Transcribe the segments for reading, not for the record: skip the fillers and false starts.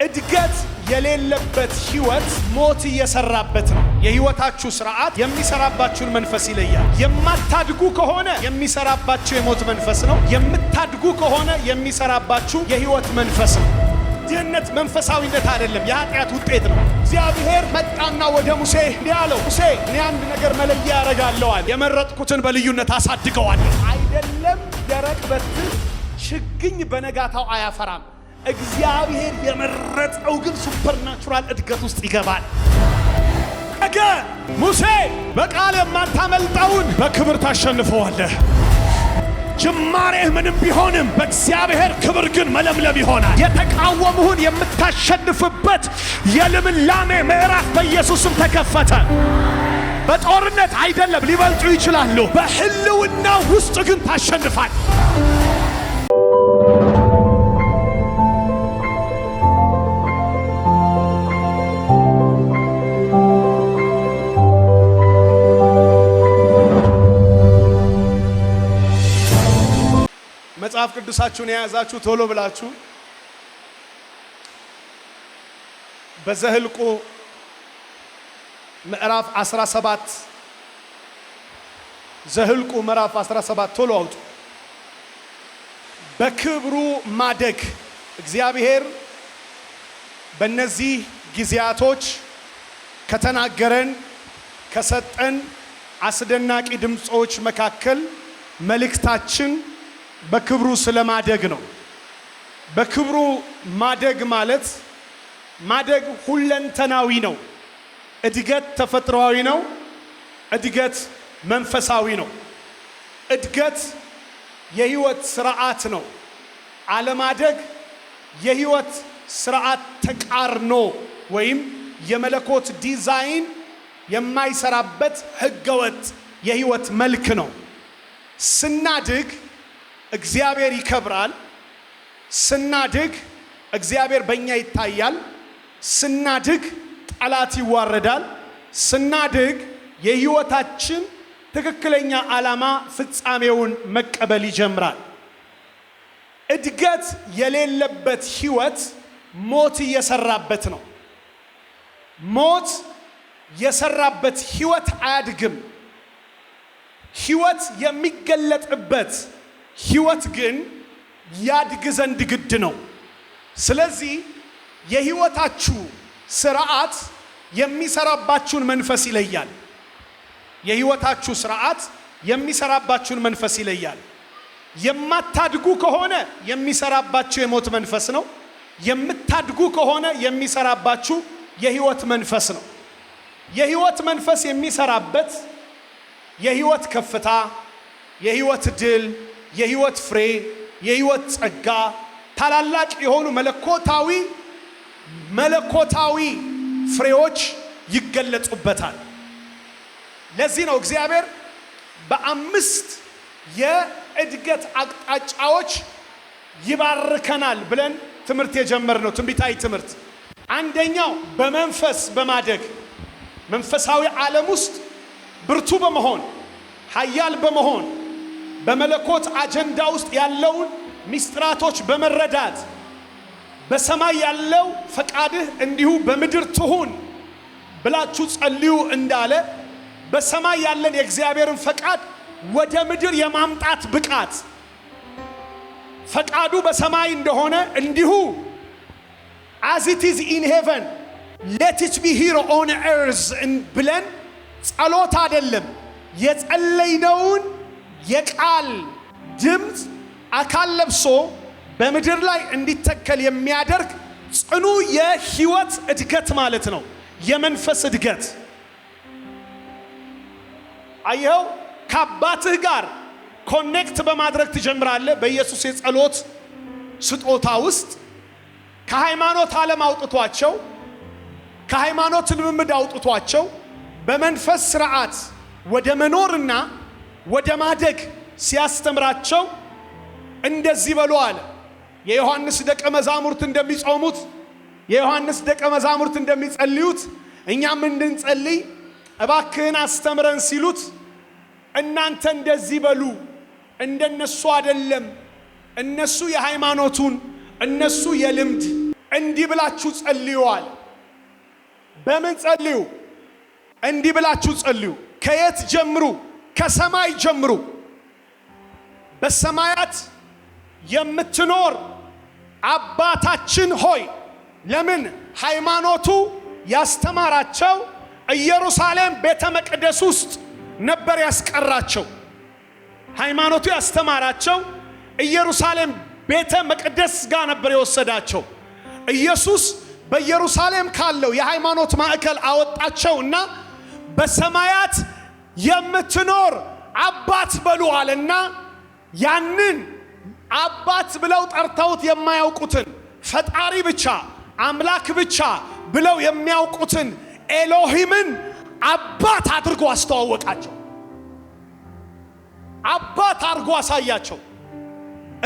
እድገት የሌለበት ህይወት ሞት እየሰራበት ነው። የህይወታችሁ ስርዓት የሚሰራባችሁን መንፈስ ይለያል። የማታድጉ ከሆነ የሚሰራባችሁ የሞት መንፈስ ነው። የምታድጉ ከሆነ የሚሰራባችሁ የህይወት መንፈስ ነው። ድህነት መንፈሳዊነት አይደለም፣ የኃጢአት ውጤት ነው። እግዚአብሔር መጣና ወደ ሙሴ እንዲህ አለው፣ ሙሴ እኔ አንድ ነገር መለያ ያደርጋለሁ አለ። የመረጥኩትን በልዩነት አሳድገዋለሁ። አይደለም ደረቅ በትር ችግኝ በነጋታው አያፈራም። እግዚአብሔር የመረጠው ግን ሱፐርናቹራል እድገት ውስጥ ይገባል። ነገ ሙሴ በቃል የማታመልጠውን በክብር ታሸንፈዋለህ። ጅማሬህ ምንም ቢሆንም በእግዚአብሔር ክብር ግን መለምለም ይሆናል። የተቃወሙህን የምታሸንፍበት የልምላሜ ምዕራፍ በኢየሱስም ተከፈተ። በጦርነት አይደለም፣ ሊበልጡ ይችላሉ። በህልውና ውስጥ ግን ታሸንፋል። መጽሐፍ ቅዱሳችሁን የያዛችሁ ቶሎ ብላችሁ በዘኍልቍ ምዕራፍ 17 ዘኍልቍ ምዕራፍ 17 ቶሎ አውጡ። በክብሩ ማደግ እግዚአብሔር በእነዚህ ጊዜያቶች ከተናገረን ከሰጠን አስደናቂ ድምጾች መካከል መልእክታችን በክብሩ ስለማደግ ነው። በክብሩ ማደግ ማለት ማደግ ሁለንተናዊ ነው። እድገት ተፈጥሯዊ ነው። እድገት መንፈሳዊ ነው። እድገት የህይወት ስርዓት ነው። አለማደግ የህይወት ስርዓት ተቃርኖ ወይም የመለኮት ዲዛይን የማይሰራበት ህገወጥ የህይወት መልክ ነው። ስናድግ እግዚአብሔር ይከብራል። ስናድግ እግዚአብሔር በእኛ ይታያል። ስናድግ ጠላት ይዋረዳል። ስናድግ የህይወታችን ትክክለኛ ዓላማ ፍጻሜውን መቀበል ይጀምራል። እድገት የሌለበት ህይወት ሞት እየሰራበት ነው። ሞት የሰራበት ህይወት አያድግም። ህይወት የሚገለጥበት ህይወት ግን ያድግ ዘንድ ግድ ነው። ስለዚህ የህይወታችሁ ስርዓት የሚሰራባችሁን መንፈስ ይለያል። የህይወታችሁ ስርዓት የሚሰራባችሁን መንፈስ ይለያል። የማታድጉ ከሆነ የሚሰራባችሁ የሞት መንፈስ ነው። የምታድጉ ከሆነ የሚሰራባችሁ የህይወት መንፈስ ነው። የህይወት መንፈስ የሚሰራበት የህይወት ከፍታ፣ የህይወት ድል፣ የህይወት ፍሬ፣ የህይወት ጸጋ፣ ታላላቅ የሆኑ መለኮታዊ ፍሬዎች ይገለጹበታል። ለዚህ ነው እግዚአብሔር በ5 የእድገት አቅጣጫዎች ይባርከናል ብለን ትምህርት የጀመርነው ትንቢታዊ ትምህርት። አንደኛው በመንፈስ በማደግ መንፈሳዊ ዓለም ውስጥ ብርቱ በመሆን ኃያል በመሆን በመለኮት አጀንዳ ውስጥ ያለውን ሚስጥራቶች በመረዳት በሰማይ ያለው ፈቃድህ እንዲሁ በምድር ትሁን ብላችሁ ጸልዩ እንዳለ በሰማይ ያለን የእግዚአብሔርን ፈቃድ ወደ ምድር የማምጣት ብቃት፣ ፈቃዱ በሰማይ እንደሆነ እንዲሁ as it is in heaven let it be here on earth ብለን ጸሎት አይደለም የጸለይነውን የቃል ድምፅ አካል ለብሶ በምድር ላይ እንዲተከል የሚያደርግ ጽኑ የህይወት እድገት ማለት ነው። የመንፈስ እድገት አየው። ከአባትህ ጋር ኮኔክት በማድረግ ትጀምራለህ። በኢየሱስ የጸሎት ስጦታ ውስጥ ከሃይማኖት ዓለም አውጥቷቸው፣ ከሃይማኖት ልምምድ አውጥቷቸው በመንፈስ ስርዓት ወደ መኖርና ወደ ማደግ ሲያስተምራቸው እንደዚህ በሉ አለ። የዮሐንስ ደቀ መዛሙርት እንደሚጾሙት፣ የዮሐንስ ደቀ መዛሙርት እንደሚጸልዩት እኛም እንድንጸልይ እባክህን አስተምረን ሲሉት እናንተ እንደዚህ በሉ፣ እንደነሱ አይደለም። እነሱ የሃይማኖቱን እነሱ የልምድ እንዲህ ብላችሁ ጸልዩዋል። በምን ጸልዩ? እንዲህ ብላችሁ ጸልዩ። ከየት ጀምሩ? ከሰማይ ጀምሩ። በሰማያት የምትኖር አባታችን ሆይ። ለምን? ሃይማኖቱ ያስተማራቸው ኢየሩሳሌም ቤተ መቅደስ ውስጥ ነበር ያስቀራቸው። ሃይማኖቱ ያስተማራቸው ኢየሩሳሌም ቤተ መቅደስ ጋር ነበር የወሰዳቸው። ኢየሱስ በኢየሩሳሌም ካለው የሃይማኖት ማዕከል አወጣቸውና በሰማያት የምትኖር አባት በሉ አለና ያንን አባት ብለው ጠርተውት የማያውቁትን ፈጣሪ ብቻ አምላክ ብቻ ብለው የሚያውቁትን ኤሎሂምን አባት አድርጎ አስተዋወቃቸው። አባት አድርጎ አሳያቸው።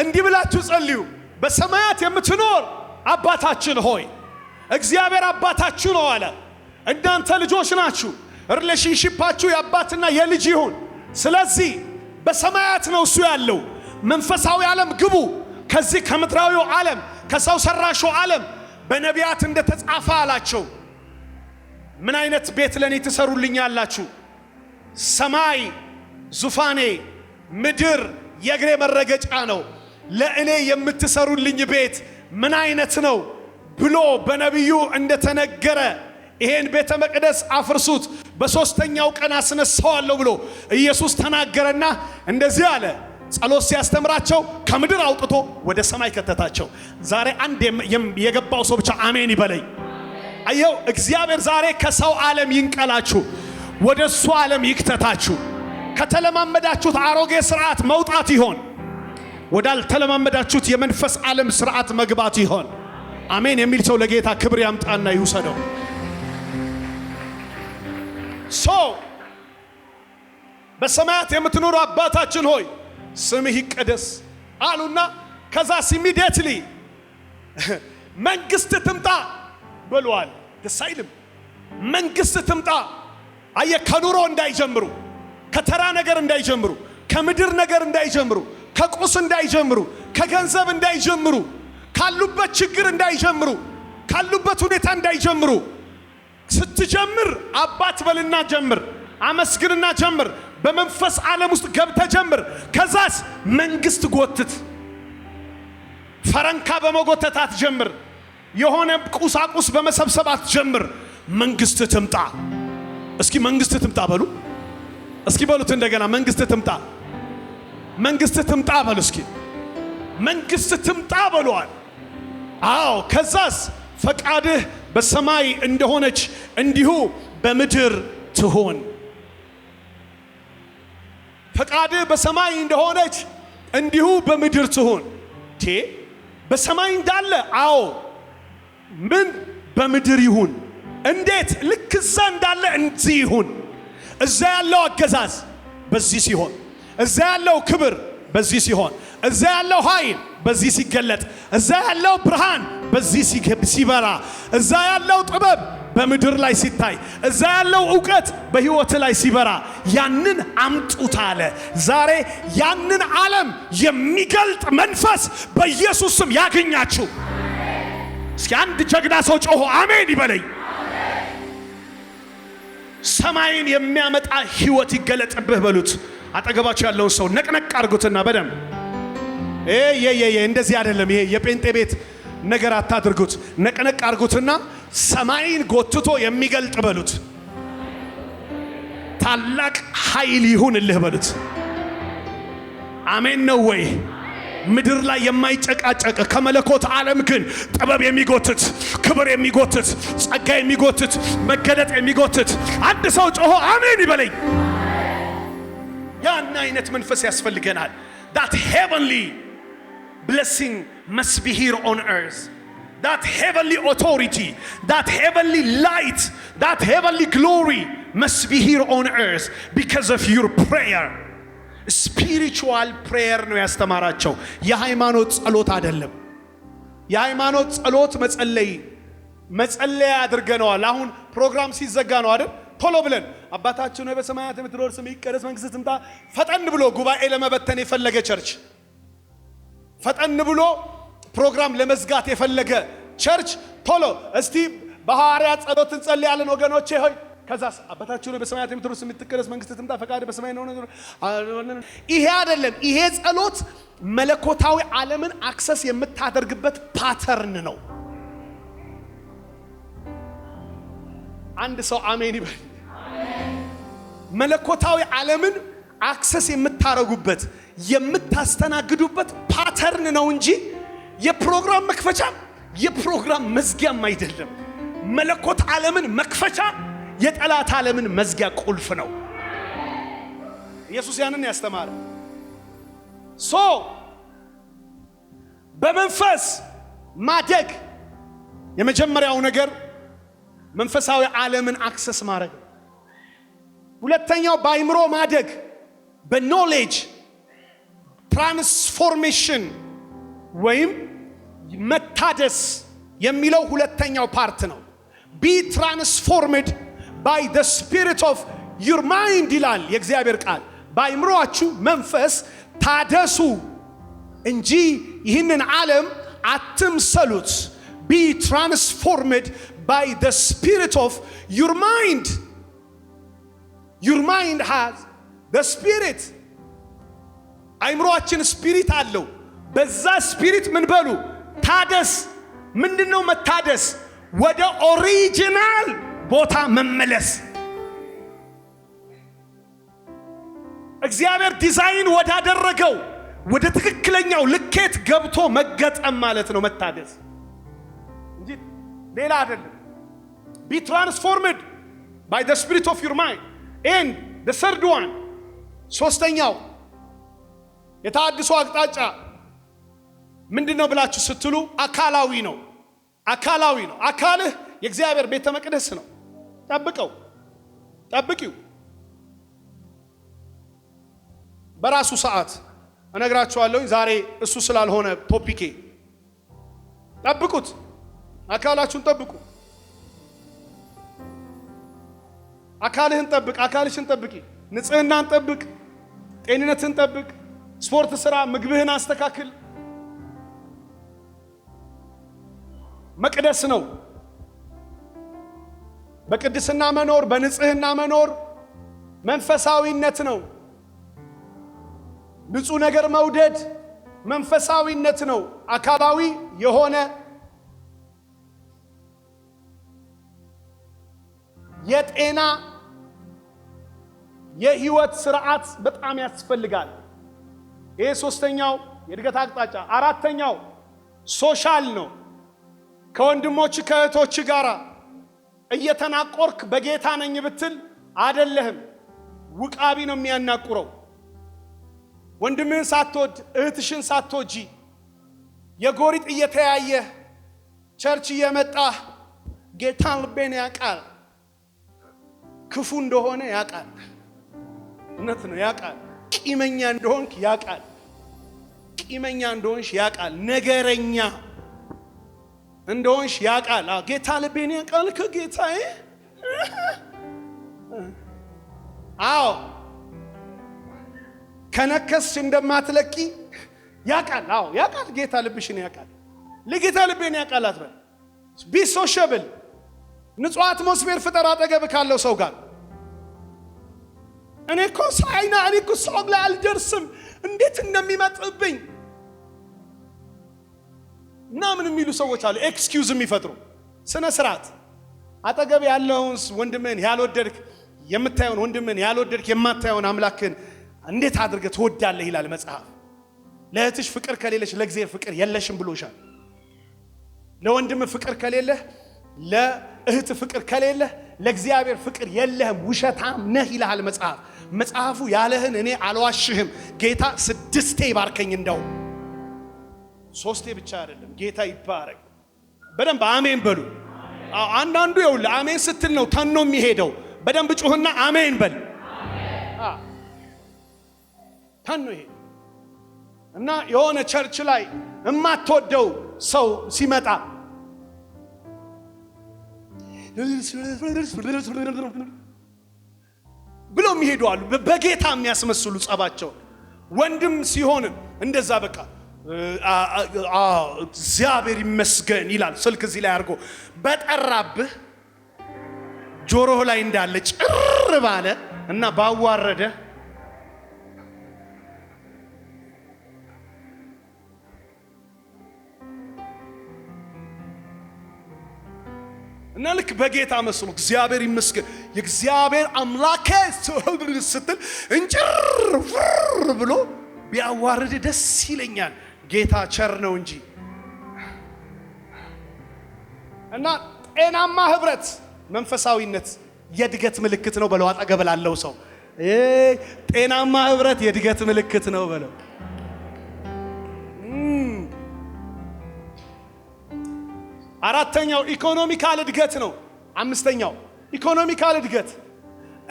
እንዲህ ብላችሁ ጸልዩ። በሰማያት የምትኖር አባታችን ሆይ። እግዚአብሔር አባታችሁ ነው አለ። እናንተ ልጆች ናችሁ። ሪሌሽንሺፓችሁ የአባትና የልጅ ይሁን። ስለዚህ በሰማያት ነው እሱ ያለው። መንፈሳዊ ዓለም ግቡ። ከዚህ ከምድራዊው ዓለም ከሰው ሰራሹ ዓለም በነቢያት እንደተጻፈ አላቸው። ምን አይነት ቤት ለኔ ትሰሩልኛላችሁ? ሰማይ ዙፋኔ፣ ምድር የእግሬ መረገጫ ነው። ለእኔ የምትሰሩልኝ ቤት ምን አይነት ነው ብሎ በነቢዩ እንደተነገረ ይሄን ቤተ መቅደስ አፍርሱት በሶስተኛው ቀን አስነሳዋለሁ ብሎ ኢየሱስ ተናገረና እንደዚህ አለ። ጸሎት ሲያስተምራቸው ከምድር አውጥቶ ወደ ሰማይ ከተታቸው። ዛሬ አንድ የገባው ሰው ብቻ አሜን ይበለኝ። አየው፣ እግዚአብሔር ዛሬ ከሰው ዓለም ይንቀላችሁ፣ ወደ እሱ ዓለም ይክተታችሁ። ከተለማመዳችሁት አሮጌ ስርዓት መውጣት ይሆን፣ ወዳልተለማመዳችሁት የመንፈስ ዓለም ስርዓት መግባት ይሆን። አሜን የሚል ሰው ለጌታ ክብር ያምጣና ይውሰደው። በሰማያት የምትኖሩ አባታችን ሆይ ስምህ ይቀደስ አሉና ከዛስ ኢሚዲየትሊ መንግስት ትምጣ ብለዋል። ደስ አይልም? መንግስት ትምጣ። አየ፣ ከኑሮ እንዳይጀምሩ፣ ከተራ ነገር እንዳይጀምሩ፣ ከምድር ነገር እንዳይጀምሩ፣ ከቁስ እንዳይጀምሩ፣ ከገንዘብ እንዳይጀምሩ፣ ካሉበት ችግር እንዳይጀምሩ፣ ካሉበት ሁኔታ እንዳይጀምሩ። ስትጀምር አባት በልና ጀምር፣ አመስግንና ጀምር። በመንፈስ ዓለም ውስጥ ገብተ ጀምር። ከዛስ መንግስት ጎትት። ፈረንካ በመጎተት አትጀምር። የሆነ ቁሳቁስ በመሰብሰብ አትጀምር። መንግስት ትምጣ። እስኪ መንግስት ትምጣ በሉ። እስኪ በሉት እንደገና መንግስት ትምጣ፣ መንግስት ትምጣ በሉ። እስኪ መንግስት ትምጣ በሉዋል። አዎ። ከዛስ ፈቃድህ በሰማይ እንደሆነች እንዲሁ በምድር ትሆን። ፈቃድህ በሰማይ እንደሆነች እንዲሁ በምድር ትሆን። በሰማይ እንዳለ አዎ፣ ምን በምድር ይሁን። እንዴት? ልክ እዛ እንዳለ እንዚህ ይሁን። እዛ ያለው አገዛዝ በዚህ ሲሆን፣ እዛ ያለው ክብር በዚህ ሲሆን፣ እዛ ያለው ኃይል በዚህ ሲገለጥ፣ እዛ ያለው ብርሃን በዚህ ሲበራ፣ እዛ ያለው ጥበብ በምድር ላይ ሲታይ፣ እዛ ያለው ዕውቀት በሕይወት ላይ ሲበራ፣ ያንን አምጡት አለ። ዛሬ ያንን ዓለም የሚገልጥ መንፈስ በኢየሱስ ስም ያገኛችሁ። እስኪ አንድ ጀግና ሰው ጮሆ አሜን ይበለኝ። ሰማይን የሚያመጣ ሕይወት ይገለጥብህ በሉት። አጠገባችሁ ያለውን ሰው ነቅነቅ አድርጉትና በደም እንደዚህ አይደለም፣ ይሄ የጴንጤ ቤት ነገር አታድርጉት። ነቅነቅ አድርጉትና ሰማይን ጎትቶ የሚገልጥ በሉት። ታላቅ ኃይል ይሁንልህ በሉት። አሜን ነው ወይ? ምድር ላይ የማይጨቃጨቅ ከመለኮት ዓለም ግን ጥበብ የሚጎትት፣ ክብር የሚጎትት፣ ጸጋ የሚጎትት፣ መገለጥ የሚጎትት አንድ ሰው ጮሆ አሜን ይበለኝ። ያን አይነት መንፈስ ያስፈልገናል። that heavenly blessing must be here on earth. That heavenly authority, that heavenly light, that heavenly glory must be here on earth because of your prayer. Spiritual prayer ነው ያስተማራቸው። የሃይማኖት ጸሎት አይደለም። የሃይማኖት ጸሎት መጸለይ አድርገነዋል። አሁን ፕሮግራም ሲዘጋ ነው አይደል? ቶሎ ብለን አባታችን ሆይ በሰማያት የምትኖር ስምህ ይቀደስ፣ መንግሥትህ ትምጣ። ፈጠን ብሎ ጉባኤ ለመበተን የፈለገ ቸርች፣ ፈጠን ብሎ ፕሮግራም ለመዝጋት የፈለገ ቸርች ቶሎ እስቲ በሐዋርያት ጸሎት እንጸልያለን ወገኖቼ ሆይ። ከዛስ አባታችሁ ሆይ በሰማያት የምትኖር ስምህ ይቀደስ፣ መንግስትህ ትምጣ፣ ፈቃድህ በሰማይ ነው ነገር። ይሄ አይደለም። ይሄ ጸሎት መለኮታዊ ዓለምን አክሰስ የምታደርግበት ፓተርን ነው። አንድ ሰው አሜን ይበል። መለኮታዊ ዓለምን አክሰስ የምታረጉበት የምታስተናግዱበት ፓተርን ነው እንጂ የፕሮግራም መክፈቻ የፕሮግራም መዝጊያም አይደለም። መለኮት ዓለምን መክፈቻ የጠላት ዓለምን መዝጊያ ቁልፍ ነው። ኢየሱስ ያንን ያስተማረ። በመንፈስ ማደግ የመጀመሪያው ነገር መንፈሳዊ ዓለምን አክሰስ ማድረግ። ሁለተኛው በአይምሮ ማደግ በኖሌጅ ትራንስፎርሜሽን ወይም መታደስ የሚለው ሁለተኛው ፓርት ነው። ቢ ትራንስፎርምድ ባይ ዘ ስፒሪት ኦፍ ዩር ማይንድ ይላል የእግዚአብሔር ቃል። በአይምሮአችሁ መንፈስ ታደሱ እንጂ ይህንን ዓለም አትምሰሉት። ቢ ትራንስፎርምድ by the spirit of your mind. Your mind has the spirit. አይምሮአችን ስፒሪት አለው። በዛ ስፒሪት ምን በሉ ታደስ። ምንድነው መታደስ? ወደ ኦሪጂናል ቦታ መመለስ። እግዚአብሔር ዲዛይን ወዳደረገው ወደ ትክክለኛው ልኬት ገብቶ መገጠም ማለት ነው መታደስ እንጂ ሌላ አይደለም። Be transformed by the spirit of your mind. And the third one, ሶስተኛው የታድሶ አቅጣጫ ምንድነው ብላችሁ ስትሉ አካላዊ ነው። አካላዊ ነው። አካልህ የእግዚአብሔር ቤተ መቅደስ ነው። ጠብቂው። በራሱ ሰዓት እነግራችኋለሁ። ዛሬ እሱ ስላልሆነ ቶፒኬ ጠብቁት። አካላችሁን ጠብቁ። አካልህን ጠብቅ። አካልሽን ጠብቂ። ንጽህናን ጠብቅ። ጤንነትን ጠብቅ። ስፖርት ስራ። ምግብህን አስተካክል። መቅደስ ነው። በቅድስና መኖር፣ በንጽህና መኖር መንፈሳዊነት ነው። ንጹህ ነገር መውደድ መንፈሳዊነት ነው። አካላዊ የሆነ የጤና የህይወት ስርዓት በጣም ያስፈልጋል። ይሄ ሶስተኛው የእድገት አቅጣጫ። አራተኛው ሶሻል ነው። ከወንድሞች ከእህቶች ጋር እየተናቆርክ በጌታ ነኝ ብትል አይደለህም። ውቃቢ ነው የሚያናቁረው። ወንድምህን ሳትወድ እህትሽን ሳትወጂ የጎሪጥ እየተያየ ቸርች እየመጣህ ጌታን ልቤን ያውቃል፣ ክፉ እንደሆነ ያውቃል። እውነት ነው ያውቃል። ቂመኛ እንደሆንክ ያውቃል። ቂመኛ እንደሆንሽ ያውቃል። ነገረኛ እንደሆንሽ ያውቃል። ጌታ ልቤን ያውቃል። ከጌታዬ አዎ ከነከስሽ እንደማትለቂ ያውቃል። አዎ ያውቃል። ጌታ ልብሽን ያውቃል። ለጌታ ልቤን ያውቃል አትበል። ቢ ሶሻብል። ንጹህ አትሞስፌር ፍጠር አጠገብ ካለው ሰው ጋር። እኔ እኮ ሰው ላይ አልደርስም እንዴት እንደሚመጥብኝ እና ምን የሚሉ ሰዎች አሉ። ኤክስኪውዝ የሚፈጥሩ ስነ ስርዓት። አጠገብ ያለውን ወንድምን ያልወደድክ የምታየውን ወንድምን ያልወደድክ የማታየውን አምላክን እንዴት አድርገህ ትወዳለህ ይላል መጽሐፍ። ለእህትሽ ፍቅር ከሌለሽ ለእግዚአብሔር ፍቅር የለሽም ብሎሻል። ለወንድም ፍቅር ከሌለህ ለእህት ፍቅር ከሌለህ ለእግዚአብሔር ፍቅር የለህም፣ ውሸታም ነህ ይላል መጽሐፍ። መጽሐፉ ያለህን እኔ አልዋሽህም። ጌታ 6 ይባርከኝ፣ እንደው 3 ብቻ አይደለም። ጌታ ይባረክ። በደንብ አሜን በሉ። አንዳንዱ ይኸውልህ አሜን ስትል ነው ተኖ የሚሄደው። በደንብ ጩህና አሜን በል። ተኖ ይሄ እና የሆነ ቸርች ላይ የማትወደው ሰው ሲመጣ ብሎ የሚሄዱ አሉ። በጌታ የሚያስመስሉ ጸባቸው። ወንድም ሲሆን እንደዛ በቃ እግዚአብሔር ይመስገን ይላል። ስልክ እዚህ ላይ አድርጎ በጠራብህ ጆሮህ ላይ እንዳለ ጭር ባለ እና ባዋረደ እና ልክ በጌታ መስሎ እግዚአብሔር ይመስገን የእግዚአብሔር አምላኬ ስትል እንጭር ብሎ ቢያዋርድ ደስ ይለኛል። ጌታ ቸር ነው እንጂ። እና ጤናማ ህብረት መንፈሳዊነት የእድገት ምልክት ነው በለው። አጠገብ ላለው ሰው ጤናማ ህብረት የእድገት ምልክት ነው በለው። አራተኛው ኢኮኖሚካል እድገት ነው። አምስተኛው ኢኮኖሚካል እድገት።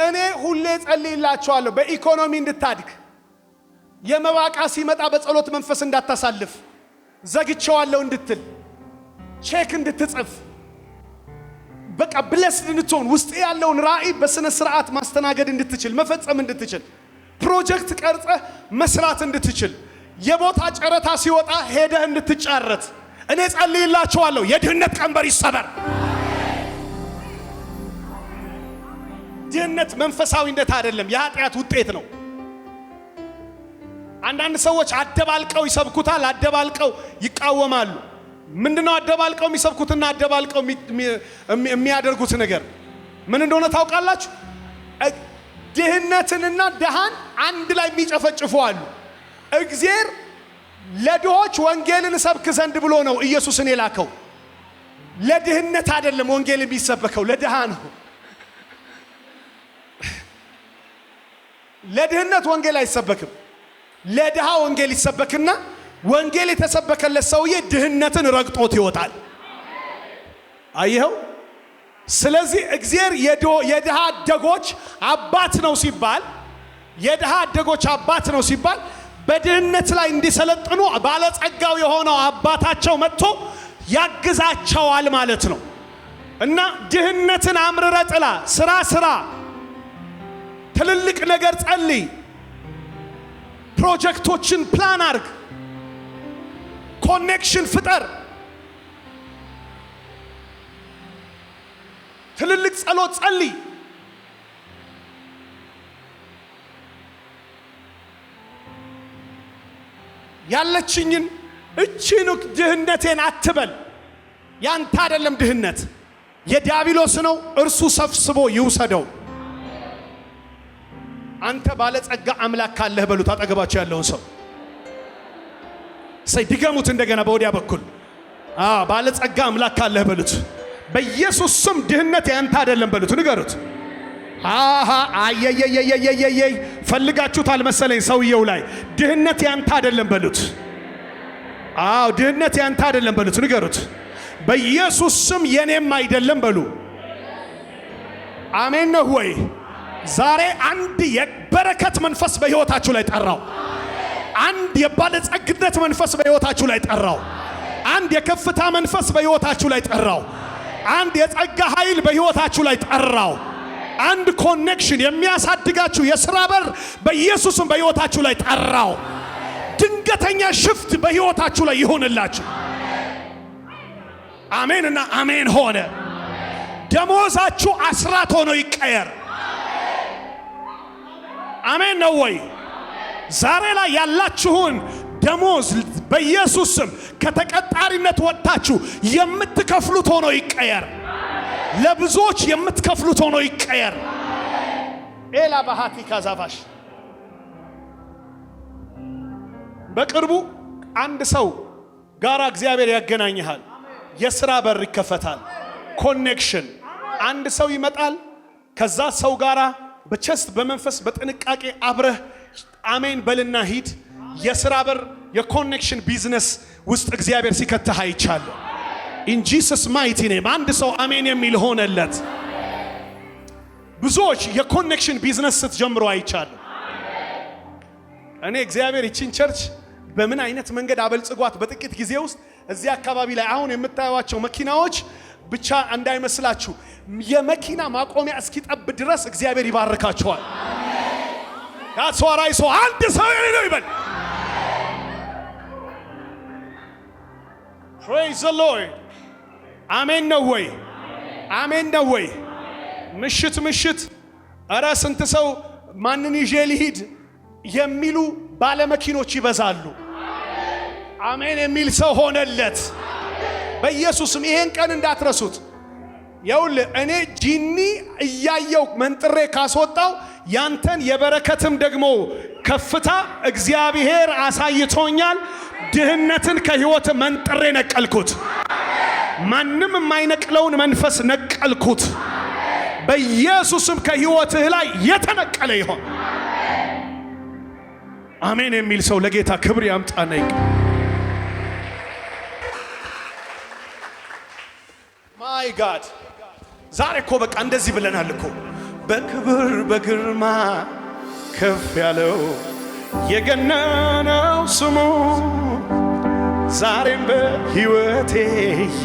እኔ ሁሌ ጸልይላችኋለሁ በኢኮኖሚ እንድታድግ። የመባቃ ሲመጣ በጸሎት መንፈስ እንዳታሳልፍ፣ ዘግቼዋለሁ እንድትል፣ ቼክ እንድትጽፍ፣ በቃ ብለስድ እንድትሆን፣ ውስጥ ያለውን ራእይ በስነ ስርዓት ማስተናገድ እንድትችል፣ መፈጸም እንድትችል፣ ፕሮጀክት ቀርጸህ መስራት እንድትችል፣ የቦታ ጨረታ ሲወጣ ሄደህ እንድትጫረት እኔ ጸልይላችኋለሁ። የድህነት ቀንበር ይሰበር። ድህነት መንፈሳዊነት አይደለም፣ የኃጢአት ውጤት ነው። አንዳንድ ሰዎች አደባልቀው ይሰብኩታል፣ አደባልቀው ይቃወማሉ። ምንድነው አደባልቀው የሚሰብኩትና አደባልቀው የሚያደርጉት ነገር ምን እንደሆነ ታውቃላችሁ? ድህነትንና ደሃን አንድ ላይ የሚጨፈጭፉ አሉ። እግዚአብሔር ለድሆች ወንጌልን ሰብክ ዘንድ ብሎ ነው ኢየሱስን የላከው። ለድህነት አይደለም ወንጌል የሚሰበከው፣ ለድሃ ነው። ለድህነት ወንጌል አይሰበክም። ለድሃ ወንጌል ይሰበክና ወንጌል የተሰበከለት ሰውዬ ድህነትን ረግጦት ይወጣል። አየኸው? ስለዚህ እግዚአብሔር የድሃ አደጎች አባት ነው ሲባል፣ የድሃ አደጎች አባት ነው ሲባል በድህነት ላይ እንዲሰለጥኑ ባለጸጋው የሆነው አባታቸው መጥቶ ያግዛቸዋል ማለት ነው። እና ድህነትን አምርረ ጥላ፣ ስራ፣ ትልልቅ ነገር ጸልይ፣ ፕሮጀክቶችን ፕላን አርግ፣ ኮኔክሽን ፍጠር፣ ትልልቅ ጸሎት ጸልይ። ያለችኝን እቺን ድህነቴን አትበል። ያንተ አይደለም ድህነት፣ የዲያብሎስ ነው። እርሱ ሰፍስቦ ይውሰደው። አንተ ባለጸጋ አምላክ ካለህ በሉት አጠገባቸው ያለውን ሰው ድገሙት እንደገና በወዲያ በኩል ባለጸጋ አምላክ ካለህ በሉት። በኢየሱስ ስም ድህነት ያንተ አይደለም በሉት፣ ንገሩት። አየየየየየየየ ፈልጋችሁታል መሰለኝ ሰውየው ላይ። ድህነት ያንተ አይደለም በሉት። ድህነት ያንተ አይደለም በሉት፣ ንገሩት። በኢየሱስ ስም የኔም አይደለም በሉ። አሜን ነው ወይ? ዛሬ አንድ የበረከት መንፈስ በሕይወታችሁ ላይ ጠራው። አንድ የባለጸግነት መንፈስ በሕይወታችሁ ላይ ጠራው። አንድ የከፍታ መንፈስ በሕይወታችሁ ላይ ጠራው። አንድ የጸጋ ኃይል በሕይወታችሁ ላይ ጠራው። አንድ ኮኔክሽን የሚያሳድጋችሁ የሥራ በር በኢየሱስም በሕይወታችሁ ላይ ጠራው። ድንገተኛ ሽፍት በሕይወታችሁ ላይ ይሆንላችሁ። አሜንና አሜን ሆነ። ደሞዛችሁ አስራት ሆኖ ይቀየር። አሜን ነው ወይ? ዛሬ ላይ ያላችሁን ደሞዝ በኢየሱስ ስም ከተቀጣሪነት ወጥታችሁ የምትከፍሉት ሆኖ ይቀየር። ለብዙዎች የምትከፍሉት ሆኖ ይቀየር። ኤላ ባህቲ ካዛቫሽ በቅርቡ አንድ ሰው ጋራ እግዚአብሔር ያገናኝሃል። የሥራ በር ይከፈታል። ኮኔክሽን። አንድ ሰው ይመጣል። ከዛ ሰው ጋራ በቸስት በመንፈስ በጥንቃቄ አብረህ አሜን በልና ሂድ። የሥራ በር የኮኔክሽን ቢዝነስ ውስጥ እግዚአብሔር ሲከተህ አይቻለሁ። ኢን ጂሰስ ማይቲ ኔም አንድ ሰው አሜን የሚል ሆነለት። ብዙዎች የኮኔክሽን ቢዝነስ ስትጀምሩ አይቻለሁ። እኔ እግዚአብሔር ይቺን ቸርች በምን አይነት መንገድ አበልጽጓት በጥቂት ጊዜ ውስጥ እዚህ አካባቢ ላይ አሁን የምታዩዋቸው መኪናዎች ብቻ እንዳይመስላችሁ የመኪና ማቆሚያ እስኪጠብ ድረስ እግዚአብሔር ይባርካቸዋል። ያስዋራይ ሰው አንድ ሰው ነው ይበል። Praise the Lord. አሜን ነው ወይ? አሜን ነው ወይ? ምሽት ምሽት እረ ስንት ሰው ማንን ይዤ ልሂድ የሚሉ ባለመኪኖች ይበዛሉ። አሜን የሚል ሰው ሆነለት በኢየሱስም። ይሄን ቀን እንዳትረሱት። ይውል እኔ ጂኒ እያየው መንጥሬ ካስወጣው ያንተን የበረከትም ደግሞ ከፍታ እግዚአብሔር አሳይቶኛል። ድህነትን ከህይወት መንጥሬ ነቀልኩት። ማንም የማይነቅለውን መንፈስ ነቀልኩት። በኢየሱስም ከህይወትህ ላይ የተነቀለ ይሆን። አሜን የሚል ሰው ለጌታ ክብር ያምጣና ማይ ጋድ ዛሬ እኮ በቃ እንደዚህ ብለናል እኮ በክብር በግርማ ከፍ ያለው የገነነው ስሙ ዛሬም በህይወቴ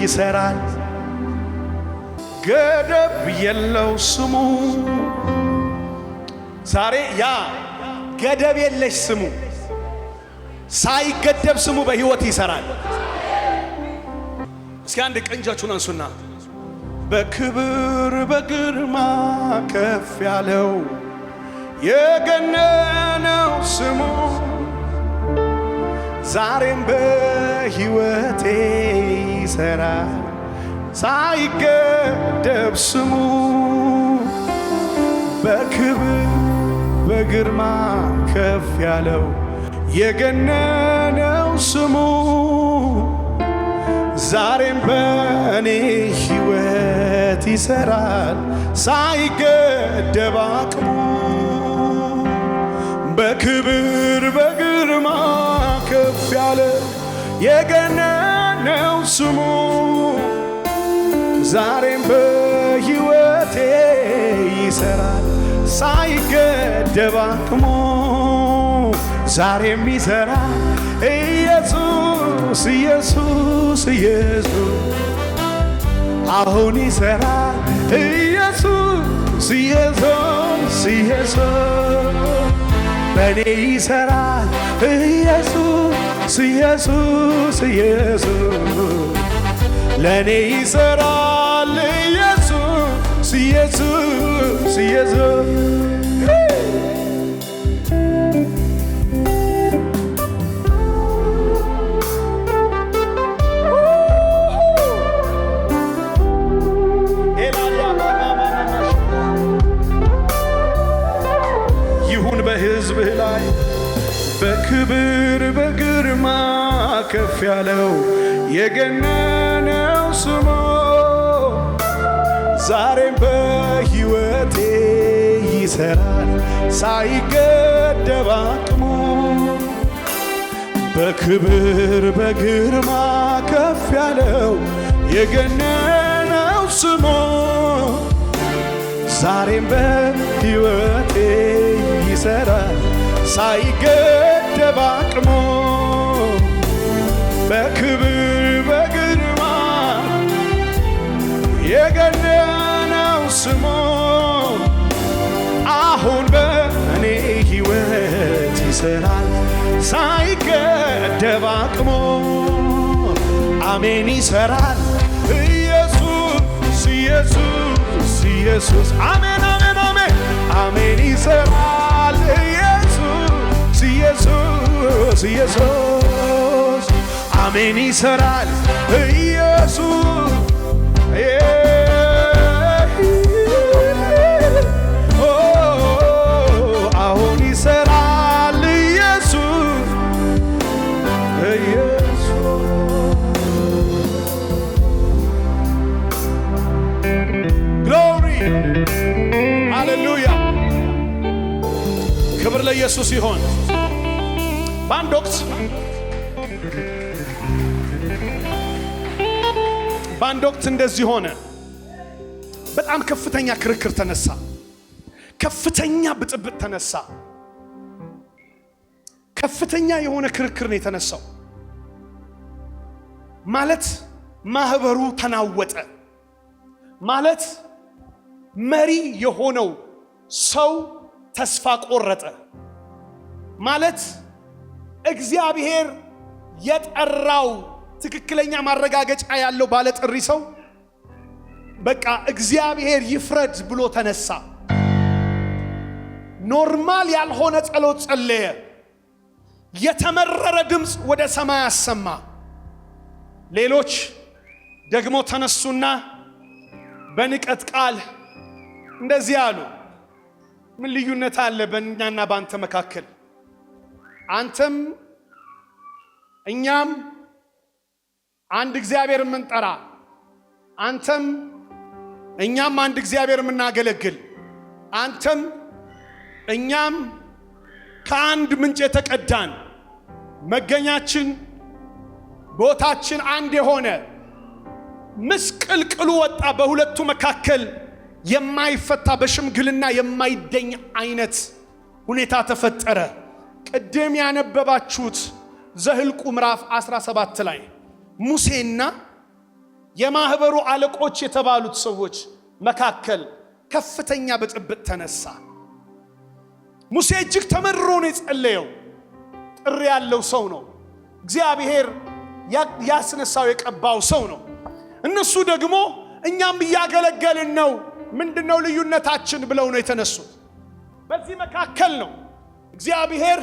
ይሰራል። ገደብ የለው ስሙ ዛሬ ያ ገደብ የለሽ ስሙ ሳይገደብ ስሙ በህይወት ይሰራል። እስኪ አንድ ቀንጃችሁን አንሱና በክብር በግርማ ከፍ ያለው የገነነው ስሙ ዛሬም በህይወቴ ይሰራል። ሳይገደብ ስሙ በክብር በግርማ ከፍ ያለው የገነነው ስሙ ዛሬም በእኔ ህይወት ይሰራል። ሳይገደብ አቅሙ በክብር በግርማ ከፍ ያለ የገነነው ስሙ ዛሬም በህይወቴ ይሰራል። ሳይገደብ አቅሙ ዛሬም ይሰራል። ኢየሱስ ኢየሱስ ኢየሱስ አሁን ይሰራል። ኢየሱስ ኢየሱስ ኢየሱስ በኔ ይሰራል። ኢየሱስ ኢየሱስ ኢየሱስ ለኔ ይሰራል። ኢየሱስ ኢየሱስ ኢየሱስ ይሁን በሕዝብህ ላይ በክብር በግርማ ከፍ ያለው የገነነው ስሙ ዛሬም በሕይወቴ ይሰራል። ሳይገደብ አቅሙ በክብር በግርማ ከፍ ያለው የገነነው ስሙ ዛሬም በሕይወቴ ይሰራል። ሳይገደብ አቅሙ በክብር በግርማ የገነነው ስሙ አሁን በእኔ ሕይወት ይሰራል። ሳይገደብ አቅሙ አሜን ይሰራል። ኢየሱስ ኢየሱስ ኢየሱስ አሜን አሜን አሜን አሜን ይሰራል። ኢየሱስ ኢየሱስ ኢየሱስ አሜን ይሰራል። ኢየሱስ አሁን ይሰራል። ኢየሱስ ኢየሱስ ግሎሪ ሃሌሉያ ክብር ለኢየሱስ ይሆን። በአንድ ወቅት እንደዚህ ሆነ። በጣም ከፍተኛ ክርክር ተነሳ። ከፍተኛ ብጥብጥ ተነሳ። ከፍተኛ የሆነ ክርክር ነው የተነሳው። ማለት ማህበሩ ተናወጠ። ማለት መሪ የሆነው ሰው ተስፋ ቆረጠ። ማለት እግዚአብሔር የጠራው ትክክለኛ ማረጋገጫ ያለው ባለ ጥሪ ሰው በቃ እግዚአብሔር ይፍረድ ብሎ ተነሳ። ኖርማል ያልሆነ ጸሎት ጸለየ። የተመረረ ድምጽ ወደ ሰማይ አሰማ። ሌሎች ደግሞ ተነሱና በንቀት ቃል እንደዚህ አሉ። ምን ልዩነት አለ በእኛና ባንተ መካከል? አንተም እኛም አንድ እግዚአብሔር የምንጠራ፣ አንተም እኛም አንድ እግዚአብሔር የምናገለግል፣ አንተም እኛም ከአንድ ምንጭ የተቀዳን፣ መገኛችን ቦታችን አንድ የሆነ ምስቅልቅሉ ወጣ። በሁለቱ መካከል የማይፈታ በሽምግልና የማይደኝ አይነት ሁኔታ ተፈጠረ። ቅድም ያነበባችሁት ዘኍልቍ ምዕራፍ 17 ላይ ሙሴና የማህበሩ አለቆች የተባሉት ሰዎች መካከል ከፍተኛ ብጥብጥ ተነሳ። ሙሴ እጅግ ተመርሮ ነው የጸለየው። ጥሪ ያለው ሰው ነው። እግዚአብሔር ያስነሳው የቀባው ሰው ነው። እነሱ ደግሞ እኛም እያገለገልን ነው፣ ምንድነው ልዩነታችን ብለው ነው የተነሱት። በዚህ መካከል ነው እግዚአብሔር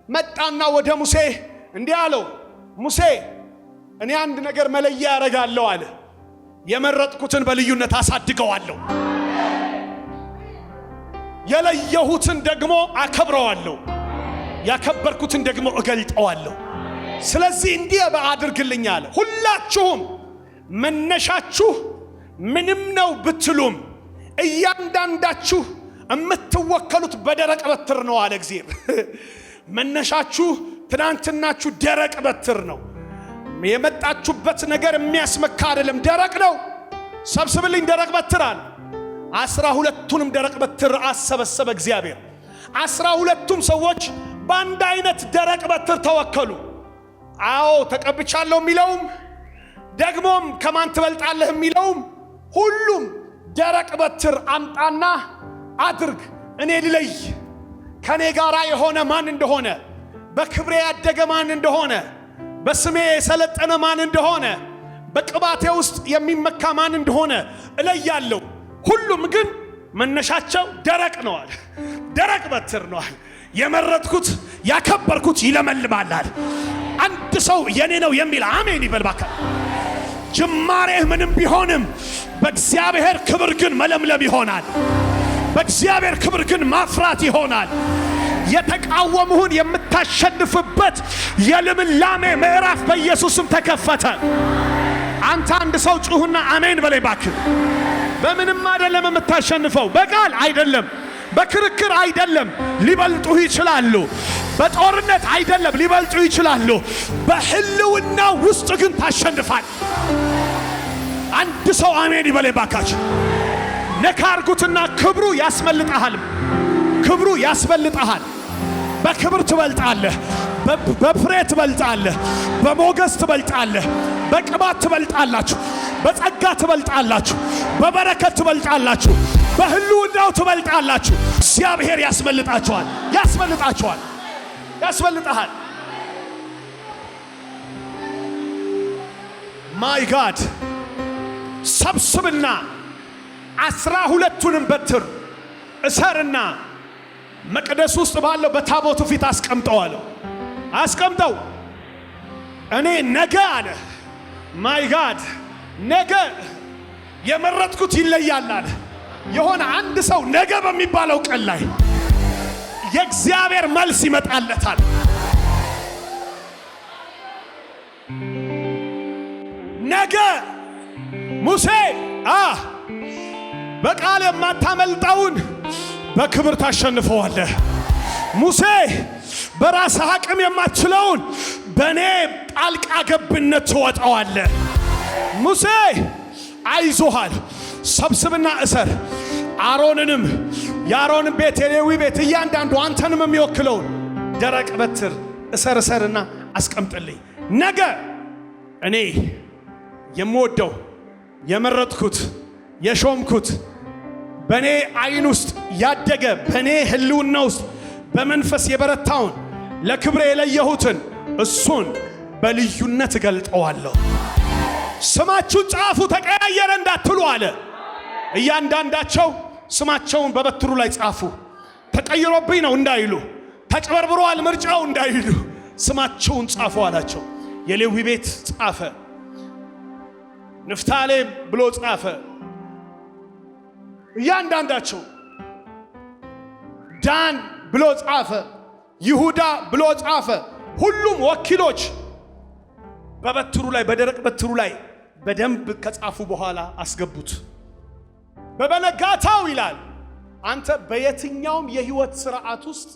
መጣና ወደ ሙሴ እንዲህ አለው፣ ሙሴ እኔ አንድ ነገር መለያ ያደርጋለሁ አለ። የመረጥኩትን በልዩነት አሳድገዋለሁ፣ የለየሁትን ደግሞ አከብረዋለሁ፣ ያከበርኩትን ደግሞ እገልጠዋለሁ። ስለዚህ እንዲህ አድርግልኝ አለ። ሁላችሁም መነሻችሁ ምንም ነው ብትሉም እያንዳንዳችሁ የምትወከሉት በደረቅ በትር ነው አለ እግዚአብሔር። መነሻችሁ ትናንትናችሁ ደረቅ በትር ነው። የመጣችሁበት ነገር የሚያስመካ አይደለም፣ ደረቅ ነው። ሰብስብልኝ ደረቅ በትር አለ። 12ቱንም ደረቅ በትር አሰበሰበ እግዚአብሔር። 12ቱም ሰዎች በአንድ አይነት ደረቅ በትር ተወከሉ። አዎ ተቀብቻለሁ የሚለውም ደግሞም ከማን ትበልጣለህ የሚለውም ሁሉም ደረቅ በትር አምጣና አድርግ፣ እኔ ልለይ፣ ከኔ ጋራ የሆነ ማን እንደሆነ፣ በክብሬ ያደገ ማን እንደሆነ፣ በስሜ የሰለጠነ ማን እንደሆነ፣ በቅባቴ ውስጥ የሚመካ ማን እንደሆነ እለያለሁ። ሁሉም ግን መነሻቸው ደረቅ ነዋል፣ ደረቅ በትር ነዋል። የመረጥኩት ያከበርኩት ይለመልማል። አንድ ሰው የኔ ነው የሚል አሜን ይበል ባካ። ጅማሬህ ምንም ቢሆንም በእግዚአብሔር ክብር ግን መለምለም ይሆናል። በእግዚአብሔር ክብር ግን ማፍራት ይሆናል። የተቃወሙህን የምታሸንፍበት የልምላሜ ምዕራፍ በኢየሱስም ተከፈተ። አንተ አንድ ሰው ጩሁና አሜን በላይ ባክ። በምንም አይደለም የምታሸንፈው፣ በቃል አይደለም፣ በክርክር አይደለም፣ ሊበልጡህ ይችላሉ። በጦርነት አይደለም፣ ሊበልጡ ይችላሉ። በህልውና ውስጥ ግን ታሸንፋል። አንድ ሰው አሜን ይበል ባካች። ነካርጉትና ክብሩ ያስመልጣል፣ ክብሩ ያስበልጣል። በክብር ትበልጣለህ፣ በፍሬ ትበልጣለህ፣ በሞገስ ትበልጣለህ፣ በቅባት ትበልጣላችሁ፣ በጸጋ ትበልጣላችሁ፣ በበረከት ትበልጣላችሁ፣ በህልውናው ትበልጣላችሁ። እግዚአብሔር ያስመልጣችኋል፣ ያስመልጣችኋል፣ ያስበልጣል። ማይ ጋድ ሰብስብና 12ቱንም በትር እሰርና መቅደስ ውስጥ ባለው በታቦቱ ፊት አስቀምጠዋለሁ። አስቀምጠው እኔ ነገ አለ። ማይ ጋድ ነገ የመረጥኩት ይለያል አለ። የሆነ አንድ ሰው ነገ በሚባለው ቀን ላይ የእግዚአብሔር መልስ ይመጣለታል። ነገ ሙሴ በቃል የማታመልጠውን በክብር ታሸንፈዋለህ። ሙሴ በራስ አቅም የማትችለውን በእኔ ጣልቃ ገብነት ትወጣዋለህ። ሙሴ አይዞሃል፣ ሰብስብና እሰር። አሮንንም የአሮንን ቤት የሌዊ ቤት እያንዳንዱ አንተንም የሚወክለውን ደረቅ በትር እሰርና አስቀምጥልኝ። ነገ እኔ የምወደው የመረጥኩት የሾምኩት በእኔ አይን ውስጥ ያደገ በእኔ ህልውና ውስጥ በመንፈስ የበረታውን ለክብሬ የለየሁትን እሱን በልዩነት እገልጠዋለሁ። ስማችሁን ጻፉ ተቀያየረ እንዳትሉ አለ። እያንዳንዳቸው ስማቸውን በበትሩ ላይ ጻፉ። ተቀይሮብኝ ነው እንዳይሉ፣ ተጨበርብሯል ምርጫው እንዳይሉ ስማቸውን ጻፉ አላቸው። የሌዊ ቤት ጻፈ፣ ንፍታሌም ብሎ ጻፈ። እያንዳንዳቸው ዳን ብሎ ጻፈ፣ ይሁዳ ብሎ ጻፈ። ሁሉም ወኪሎች በበትሩ ላይ በደረቅ በትሩ ላይ በደንብ ከጻፉ በኋላ አስገቡት። በበነጋታው ይላል አንተ በየትኛውም የህይወት ስርዓት ውስጥ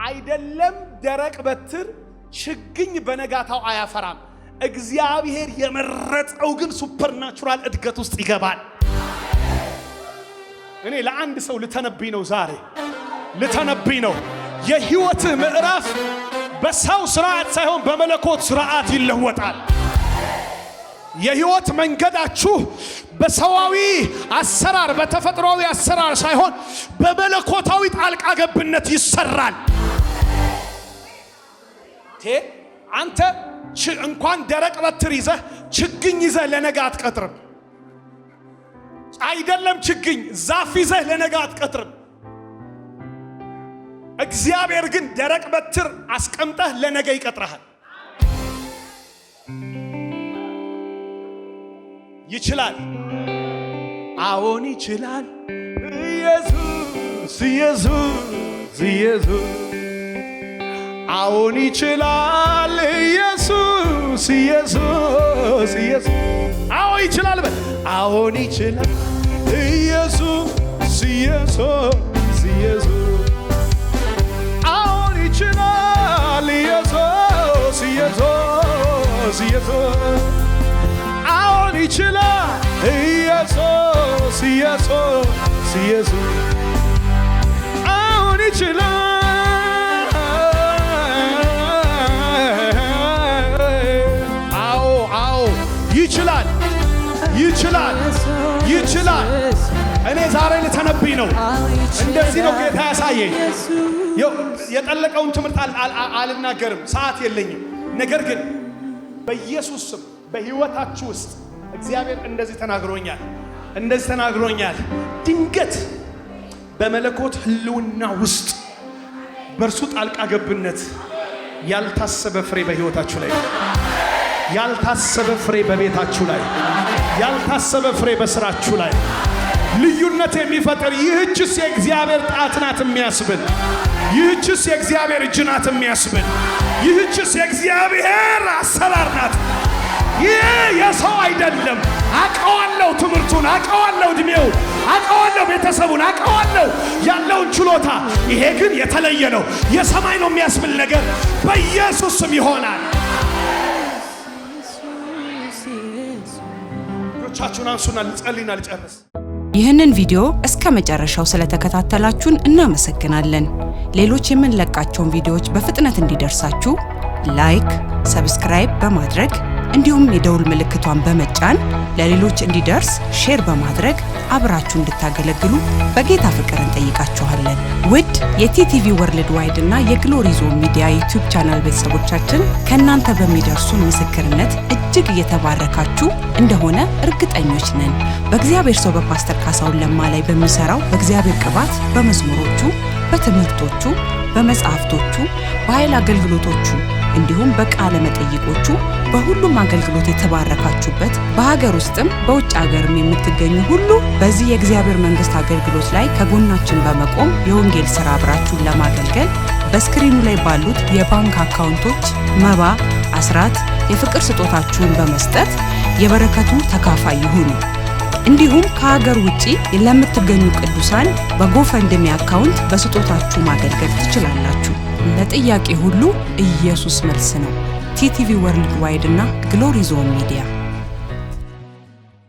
አይደለም ደረቅ በትር ችግኝ በነጋታው አያፈራም። እግዚአብሔር የመረጠው ግን ሱፐርናቹራል እድገት ውስጥ ይገባል። እኔ ለአንድ ሰው ልተነብይ ነው ዛሬ ልተነብይ ነው። የህይወት ምዕራፍ በሰው ስርዓት ሳይሆን በመለኮት ስርዓት ይለወጣል። የህይወት መንገዳችሁ በሰዋዊ አሰራር በተፈጥሯዊ አሰራር ሳይሆን በመለኮታዊ ጣልቃ ገብነት ይሰራል። አንተ እንኳን ደረቅ በትር ይዘህ ችግኝ ይዘህ ለነገ አትቀጥርም። አይደለም ችግኝ ዛፍ ይዘህ ለነገ አትቀጥርም። እግዚአብሔር ግን ደረቅ በትር አስቀምጠህ ለነገ ይቀጥራል። ይችላል። አዎን ይችላል። ኢየሱስ ኢየሱስ ኢየሱስ አዎን ይችላል። ኢየሱስ ኢየሱስ ኢየሱስ አዎን ይችላል። አዎን ይችላል። ኢየሱስ ኢየሱስ ኢየሱስ አዎን ይችላል። ኢየሱስ ኢየሱስ ኢየሱስ አዎን ይችላል። ኢየሱስ ኢየሱስ ኢየሱስ አዎን ይችላል። ይችላል ይችላል ይችላል። እኔ ዛሬ ልተነብይ ነው። እንደዚህ ነው ጌታ ያሳየኝ። የጠለቀውን ትምህርት አልናገርም፣ ሰዓት የለኝም። ነገር ግን በኢየሱስ ስም በህይወታችሁ ውስጥ እግዚአብሔር እንደዚህ ተናግሮኛል፣ እንደዚህ ተናግሮኛል። ድንገት በመለኮት ህልውና ውስጥ በእርሱ ጣልቃ ገብነት ያልታሰበ ፍሬ በህይወታችሁ ላይ፣ ያልታሰበ ፍሬ በቤታችሁ ላይ፣ ያልታሰበ ፍሬ በስራችሁ ላይ ልዩነት የሚፈጥር ይህችስ የእግዚአብሔር ጣት ናት የሚያስብል፣ ይህችስ የእግዚአብሔር እጅ ናት የሚያስብል፣ ይህችስ የእግዚአብሔር አሰራር ናት። ይህ የሰው አይደለም። አቀዋለሁ፣ ትምህርቱን አቀዋለሁ፣ እድሜውን አቀዋለሁ፣ ቤተሰቡን አቀዋለሁ፣ ያለውን ችሎታ። ይሄ ግን የተለየ ነው፣ የሰማይ ነው የሚያስብል ነገር በኢየሱስ ስም ይሆናል። እጆቻችሁን አንሱና ልጸልይና ልጨርስ። ይህንን ቪዲዮ እስከ መጨረሻው ስለተከታተላችሁን እናመሰግናለን። ሌሎች የምንለቃቸውን ቪዲዮዎች በፍጥነት እንዲደርሳችሁ ላይክ፣ ሰብስክራይብ በማድረግ እንዲሁም የደውል ምልክቷን በመጫን ለሌሎች እንዲደርስ ሼር በማድረግ አብራችሁ እንድታገለግሉ በጌታ ፍቅር እንጠይቃችኋለን። ውድ የቲቲቪ ወርልድ ዋይድ እና የግሎሪ ዞን ሚዲያ ዩቲዩብ ቻናል ቤተሰቦቻችን ከእናንተ በሚደርሱን ምስክርነት እጅግ እየተባረካችሁ እንደሆነ እርግጠኞች ነን። በእግዚአብሔር ሰው በፓስተር ካሳሁን ለማ ላይ በሚሰራው በእግዚአብሔር ቅባት በመዝሙሮቹ፣ በትምህርቶቹ፣ በመጽሐፍቶቹ፣ በኃይል አገልግሎቶቹ እንዲሁም በቃለ መጠይቆቹ በሁሉም አገልግሎት የተባረካችሁበት በሀገር ውስጥም በውጭ ሀገርም የምትገኙ ሁሉ በዚህ የእግዚአብሔር መንግስት አገልግሎት ላይ ከጎናችን በመቆም የወንጌል ሥራ አብራችሁን ለማገልገል በስክሪኑ ላይ ባሉት የባንክ አካውንቶች መባ፣ አስራት፣ የፍቅር ስጦታችሁን በመስጠት የበረከቱ ተካፋይ ይሁኑ። እንዲሁም ከሀገር ውጪ ለምትገኙ ቅዱሳን በጎፈንድሚ አካውንት በስጦታችሁ ማገልገል ትችላላችሁ። ለጥያቄ ሁሉ ኢየሱስ መልስ ነው። ቲቲቪ ወርልድ ዋይድ እና ግሎሪ ዞን ሚዲያ